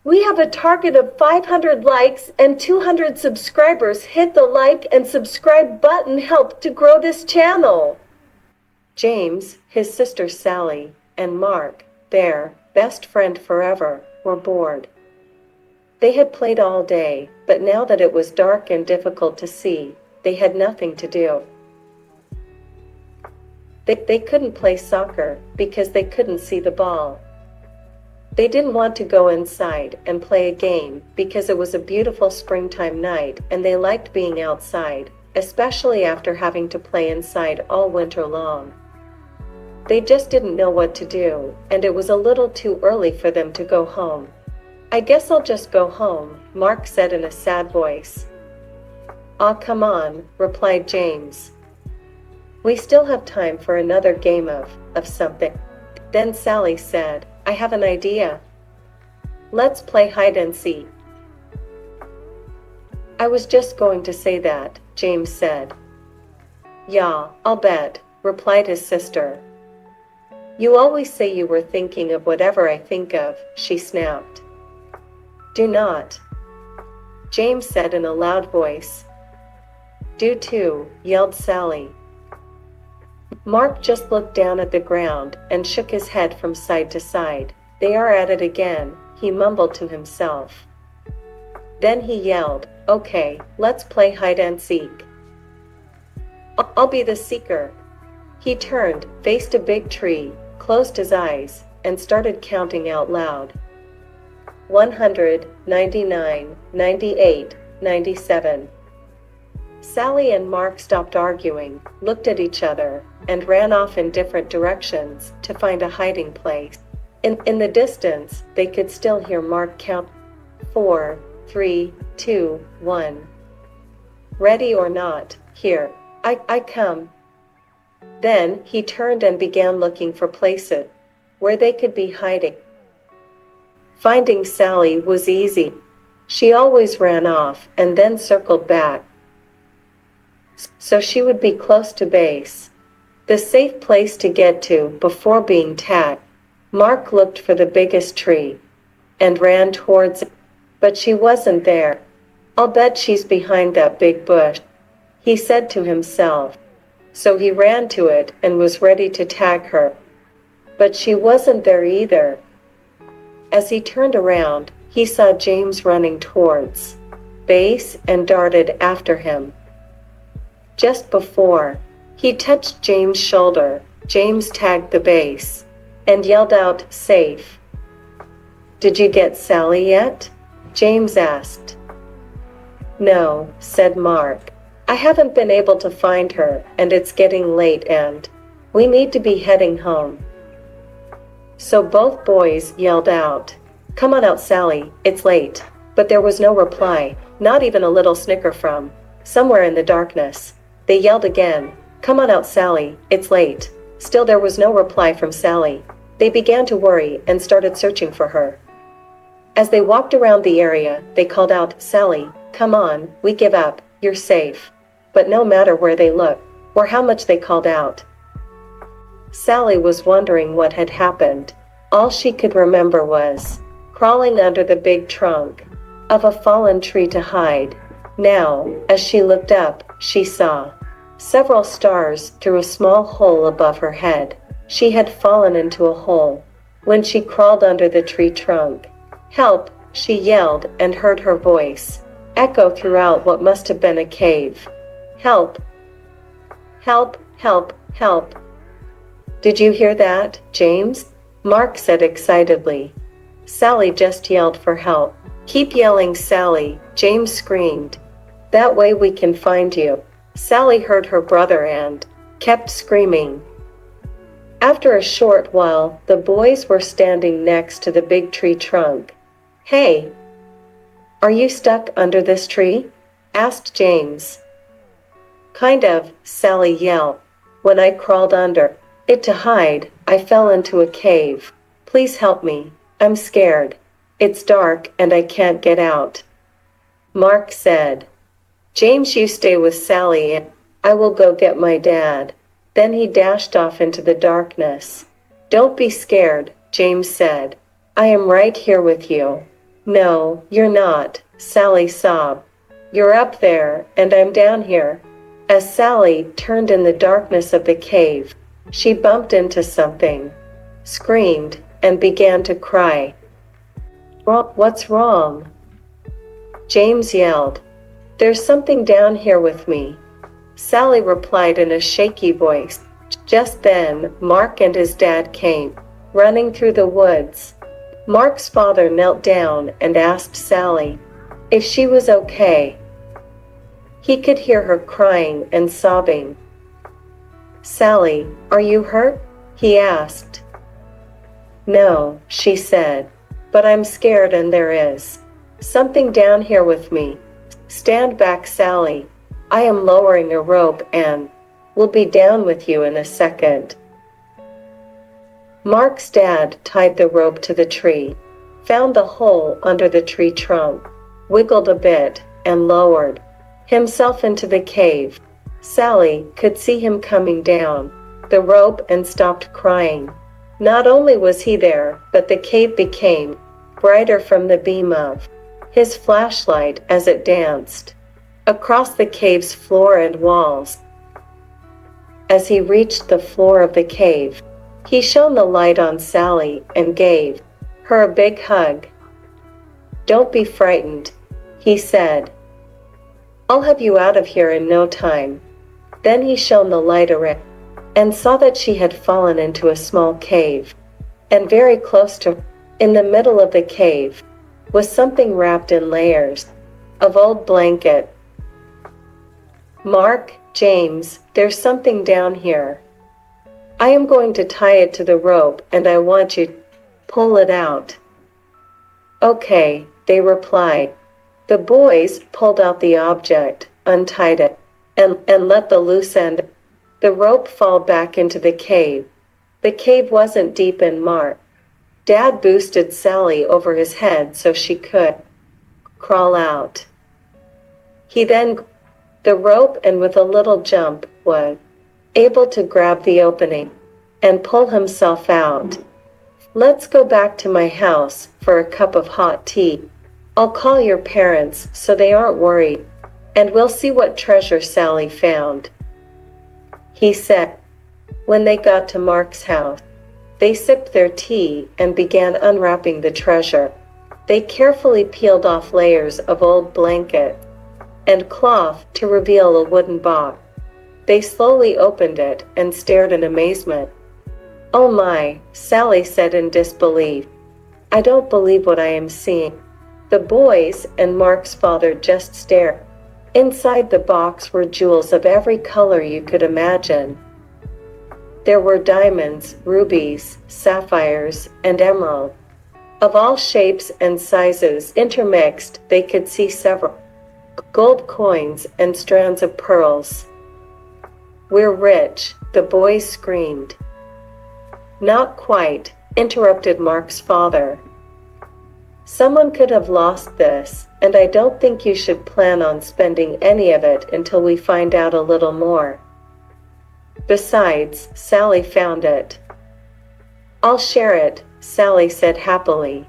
We have a target of 500 likes and 200 subscribers. Hit the like and subscribe button. Help to grow this channel. James, his sister Sally, and Mark, their best friend forever, were bored. They had played all day, but now that it was dark and difficult to see, they had nothing to do. They couldn't play soccer because they couldn't see the ball. They didn't want to go inside and play a game because it was a beautiful springtime night and they liked being outside, especially after having to play inside all winter long. They just didn't know what to do, and it was a little too early for them to go home. I guess I'll just go home, Mark said in a sad voice. "Aw, come on," replied James. "We still have time for another game of something." Then Sally said, "I have an idea. Let's play hide and seek." "I was just going to say that," James said. "Yeah, I'll bet," replied his sister. "You always say you were thinking of whatever I think of," she snapped. "Do not," James said in a loud voice. "Do too," yelled Sally. Mark just looked down at the ground and shook his head from side to side. "They are at it again," he mumbled to himself. Then he yelled, "Okay, let's play hide and seek. I'll be the seeker." He turned, faced a big tree, closed his eyes, and started counting out loud. 100, 99, 98, 97. Sally and Mark stopped arguing, looked at each other, and ran off in different directions to find a hiding place. In the distance, they could still hear Mark count 4, 3, 2, 1. "Ready or not, here, I come." Then he turned and began looking for places where they could be hiding. Finding Sally was easy. She always ran off and then circled back, so she would be close to base, the safe place to get to before being tagged. Mark looked for the biggest tree and ran towards it, but she wasn't there. "I'll bet she's behind that big bush," he said to himself. So he ran to it and was ready to tag her. But she wasn't there either. As he turned around, he saw James running towards base and darted after him. Just before he touched James' shoulder, James tagged the base and yelled out, "Safe." "Did you get Sally yet?" James asked. "No," said Mark. "I haven't been able to find her, and it's getting late and we need to be heading home." So both boys yelled out, "Come on out, Sally, it's late." But there was no reply, not even a little snicker from somewhere in the darkness. They yelled again, "Come on out, Sally, it's late." Still there was no reply from Sally. They began to worry and started searching for her. As they walked around the area, they called out, "Sally, come on, we give up, you're safe." But no matter where they looked, or how much they called out, Sally was wondering what had happened. All she could remember was crawling under the big trunk of a fallen tree to hide. Now, as she looked up, she saw several stars through a small hole above her head. She had fallen into a hole when she crawled under the tree trunk. "Help!" she yelled and heard her voice echo throughout what must have been a cave. "Help! Help! Help! Help!" "Did you hear that, James?" Mark said excitedly. "Sally just yelled for help." "Keep yelling, Sally," James screamed. "That way we can find you." Sally heard her brother and kept screaming. After a short while, the boys were standing next to the big tree trunk. "Hey, are you stuck under this tree?" asked James. "Kind of," Sally yelled. "When I crawled under it to hide, I fell into a cave. Please help me. I'm scared. It's dark and I can't get out." Mark said, "James, you stay with Sally and I will go get my dad." Then he dashed off into the darkness. "Don't be scared," James said. "I am right here with you." No, you're not, Sally sobbed. You're up there, and I'm down here. As Sally turned in the darkness of the cave, she bumped into something, screamed, and began to cry. What's wrong? James yelled. There's something down here with me. Sally replied in a shaky voice. Just then, Mark and his dad came, running through the woods. Mark's father knelt down and asked Sally if she was okay. He could hear her crying and sobbing. Sally, are you hurt? He asked. No, she said, but I'm scared and there is something down here with me. Stand back, Sally. I am lowering a rope and will be down with you in a second. Mark's dad tied the rope to the tree, found the hole under the tree trunk, wiggled a bit, and lowered himself into the cave. Sally could see him coming down the rope and stopped crying. Not only was he there, but the cave became brighter from the beam of his flashlight as it danced across the cave's floor and walls. As he reached the floor of the cave, he shone the light on Sally and gave her a big hug. Don't be frightened, he said. I'll have you out of here in no time. Then he shone the light around and saw that she had fallen into a small cave, and very close to her, in the middle of the cave, was something wrapped in layers of old blanket. Mark, James, there's something down here. I am going to tie it to the rope and I want you to pull it out. Okay, they replied. The boys pulled out the object, untied it, and let the loose end of the rope fall back into the cave. The cave wasn't deep in Mark. Dad boosted Sally over his head so she could crawl out. He then grabbed the rope and with a little jump was able to grab the opening and pull himself out. Let's go back to my house for a cup of hot tea. I'll call your parents so they aren't worried, and we'll see what treasure Sally found, he said. When they got to Mark's house, they sipped their tea and began unwrapping the treasure. They carefully peeled off layers of old blanket and cloth to reveal a wooden box. They slowly opened it and stared in amazement. Oh my, Sally said in disbelief. I don't believe what I am seeing. The boys and Mark's father just stared. Inside the box were jewels of every color you could imagine. There were diamonds, rubies, sapphires, and emeralds. Of all shapes and sizes intermixed, they could see several gold coins and strands of pearls. We're rich, the boys screamed. Not quite, interrupted Mark's father. Someone could have lost this, and I don't think you should plan on spending any of it until we find out a little more. Besides, Sally found it. I'll share it, Sally said happily.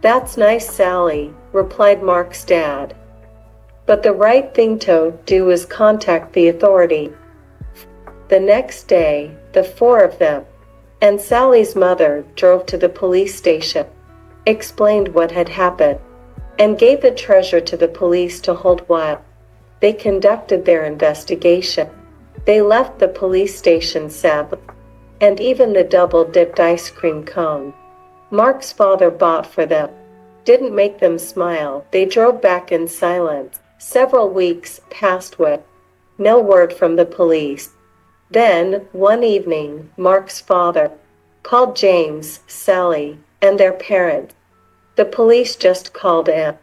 That's nice, Sally, replied Mark's dad. But the right thing to do is contact the authority. The next day, the four of them and Sally's mother drove to the police station, explained what had happened, and gave the treasure to the police to hold while they conducted their investigation. They left the police station sadly, and even the double-dipped ice cream cone Mark's father bought for them didn't make them smile. They drove back in silence. Several weeks passed with no word from the police. Then, one evening, Mark's father called James, Sally, and their parents. The police just called in.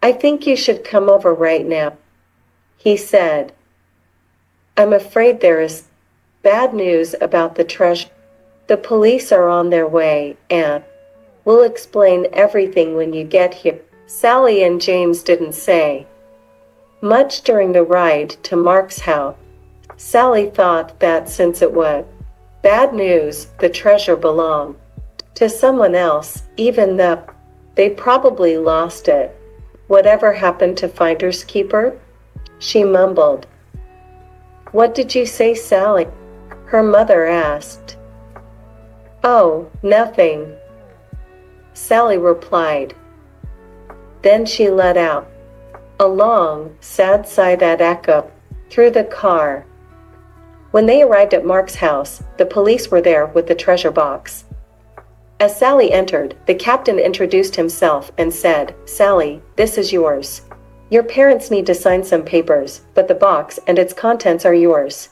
I think you should come over right now, he said. I'm afraid there is bad news about the treasure. The police are on their way, and we'll explain everything when you get here. Sally and James didn't say much during the ride to Mark's house. Sally thought that since it was bad news, the treasure belonged to someone else, even though They probably lost it. Whatever happened to Finders Keeper? She mumbled. What did you say, Sally? Her mother asked. Oh, nothing, Sally replied. Then she let out a long, sad sigh that echoed through the car. When they arrived at Mark's house, the police were there with the treasure box. As Sally entered, the captain introduced himself and said, Sally, this is yours. Your parents need to sign some papers, but the box and its contents are yours.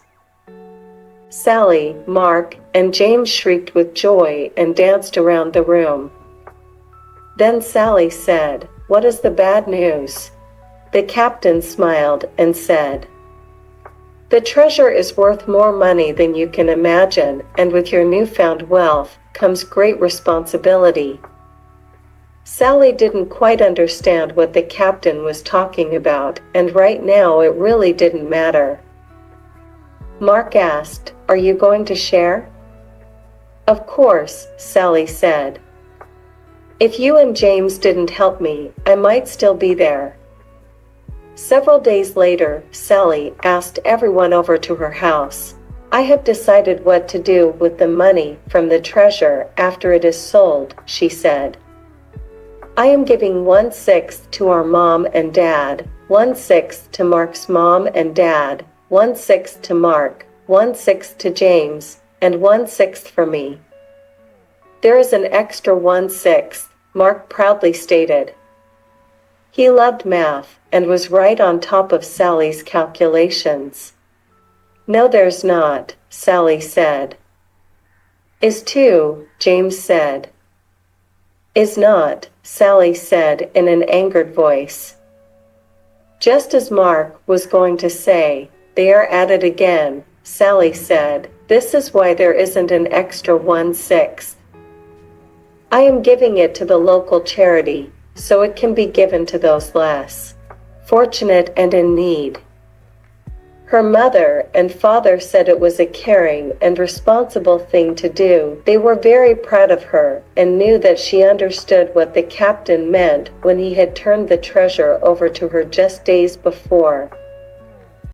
Sally, Mark, and James shrieked with joy and danced around the room. Then Sally said, What is the bad news? The captain smiled and said, The treasure is worth more money than you can imagine, and with your newfound wealth comes great responsibility. Sally didn't quite understand what the captain was talking about, and right now it really didn't matter. Mark asked, Are you going to share? Of course, Sally said. If you and James didn't help me, I might still be there. Several days later, Sally asked everyone over to her house. I have decided what to do with the money from the treasure after it is sold, she said. I am giving 1/6 to our mom and dad, 1/6 to Mark's mom and dad, 1/6 to Mark, 1/6 to James, and 1/6 for me. There is an extra 1/6, Mark proudly stated. He loved math and was right on top of Sally's calculations. No, there's not, Sally said. Is 2, James said. Is not, Sally said in an angered voice. Just as Mark was going to say, They are at it again, Sally said, This is why there isn't an extra 1/6. I am giving it to the local charity, so it can be given to those less fortunate and in need. Her mother and father said it was a caring and responsible thing to do. They were very proud of her and knew that she understood what the captain meant when he had turned the treasure over to her just days before.